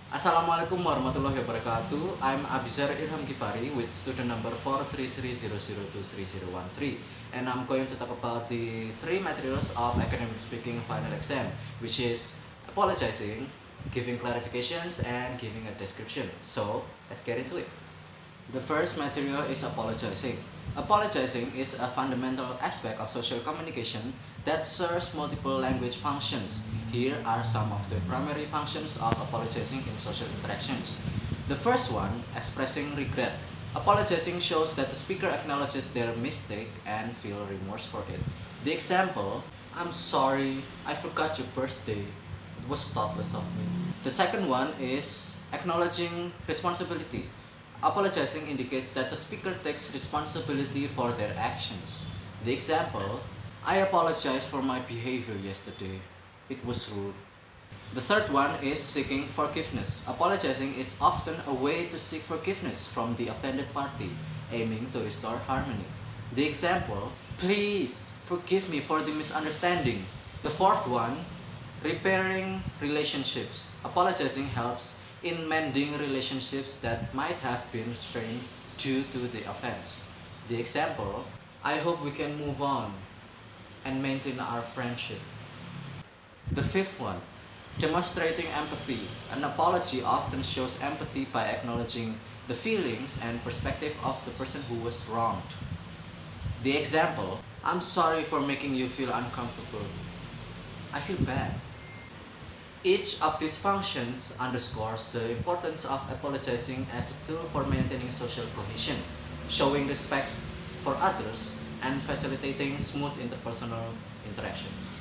Assalamualaikum warahmatullahi wabarakatuh. I'm Abizar Irham Gifari with student number 43300230013, and I'm going to talk about the three materials of academic speaking final exam, which is apologizing, giving clarifications, and giving a description. So let's get into it. The first material is apologizing. Apologizing is a fundamental aspect of social communication that serves multiple language functions. Here are some of the primary functions of apologizing in social interactions. The first one, expressing regret. Apologizing shows that the speaker acknowledges their mistake and feel remorse for it. The example, I'm sorry, I forgot your birthday. It was thoughtless of me. The second one is acknowledging responsibility. Apologizing indicates that the speaker takes responsibility for their actions. The example, I apologize for my behavior yesterday. It was rude. The third one is seeking forgiveness. Apologizing is often a way to seek forgiveness from the offended party, aiming to restore harmony. The example, please forgive me for the misunderstanding. The fourth one, repairing relationships. Apologizing helps in mending relationships that might have been strained due to the offense. The example, I hope we can move on and maintain our friendship. The fifth one, demonstrating empathy. An apology often shows empathy by acknowledging the feelings and perspective of the person who was wronged. The example, I'm sorry for making you feel uncomfortable. I feel bad. Each of these functions underscores the importance of apologizing as a tool for maintaining social cohesion, showing respect for others, and facilitating smooth interpersonal interactions.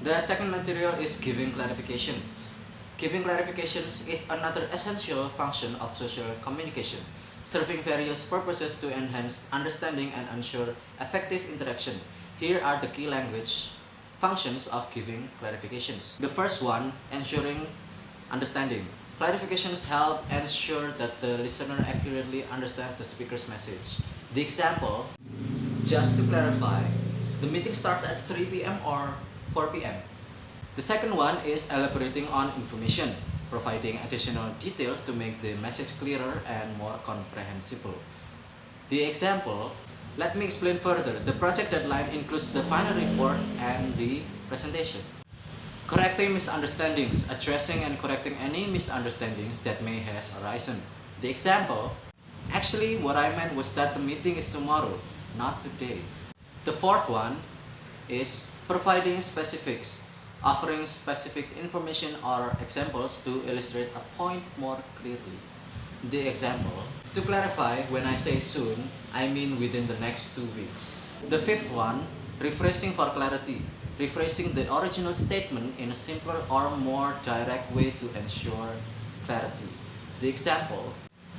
The second material is giving clarifications. Giving clarifications is another essential function of social communication, serving various purposes to enhance understanding and ensure effective interaction. Here are the key language functions of giving clarifications. The first one, ensuring understanding. Clarifications help ensure that the listener accurately understands the speaker's message. The example, just to clarify, the meeting starts at 3 p.m. or 4 p.m. The second one is elaborating on information, providing additional details to make the message clearer and more comprehensible. The example, let me explain further. The project deadline includes the final report and the presentation. Correcting misunderstandings, addressing and correcting any misunderstandings that may have arisen. The example, actually what I meant was that the meeting is tomorrow, not today. The fourth one is providing specifics, offering specific information or examples to illustrate a point more clearly. The example, to clarify, when I say soon, I mean within the next 2 weeks. The fifth one, rephrasing for clarity, rephrasing the original statement in a simpler or more direct way to ensure clarity. The example,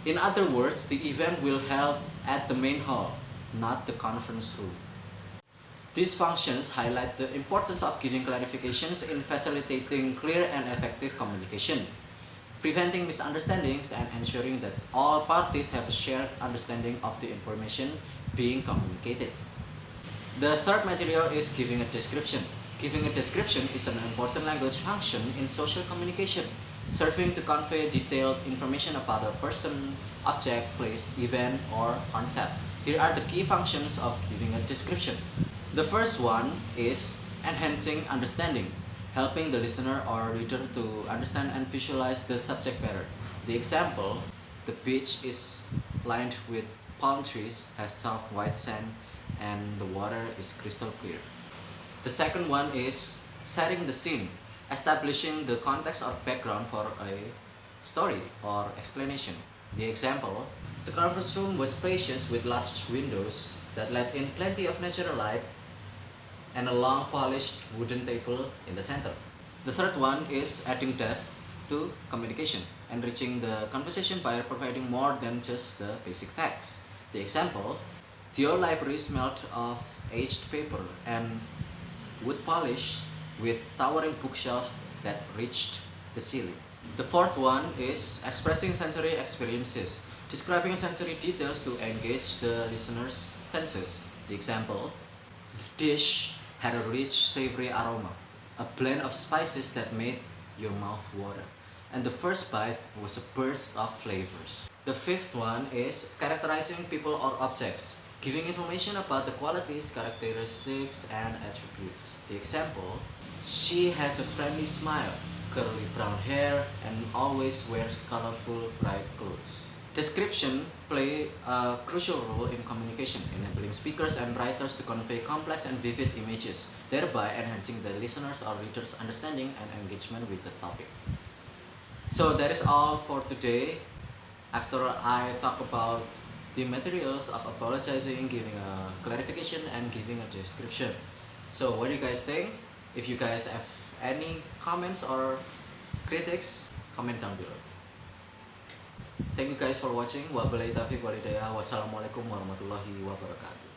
in other words, the event will held at the main hall, not the conference room. These functions highlight the importance of giving clarifications in facilitating clear and effective communication, preventing misunderstandings and ensuring that all parties have a shared understanding of the information being communicated. The third material is giving a description. Giving a description is an important language function in social communication, serving to convey detailed information about a person, object, place, event, or concept. Here are the key functions of giving a description. The first one is enhancing understanding, helping the listener or reader to understand and visualize the subject matter. The example, the beach is lined with palm trees, has soft white sand, and the water is crystal clear. The second one is setting the scene, establishing the context or background for a story or explanation. The example, the conference room was spacious with large windows that let in plenty of natural light and a long polished wooden table in the center. The third one is adding depth to communication, enriching the conversation by providing more than just the basic facts. The example, the old library smelled of aged paper and wood polish with towering bookshelves that reached the ceiling. The fourth one is expressing sensory experiences, describing sensory details to engage the listener's senses. The example, the dish had a rich, savory aroma, a blend of spices that made your mouth water. And the first bite was a burst of flavors. The fifth one is characterizing people or objects, giving information about the qualities, characteristics, and attributes. The example, she has a friendly smile, curly brown hair, and always wears colorful, bright clothes. Description play a crucial role in communication, enabling speakers and writers to convey complex and vivid images, thereby enhancing the listener's or reader's understanding and engagement with the topic. So that is all for today. After I talk about the materials of apologizing, giving a clarification, and giving a description. So what do you guys think? If you guys have any comments or critics, comment down below. Thank you guys for watching. Wabillahi taufiq walhidayah. Wassalamualaikum warahmatullahi wabarakatuh.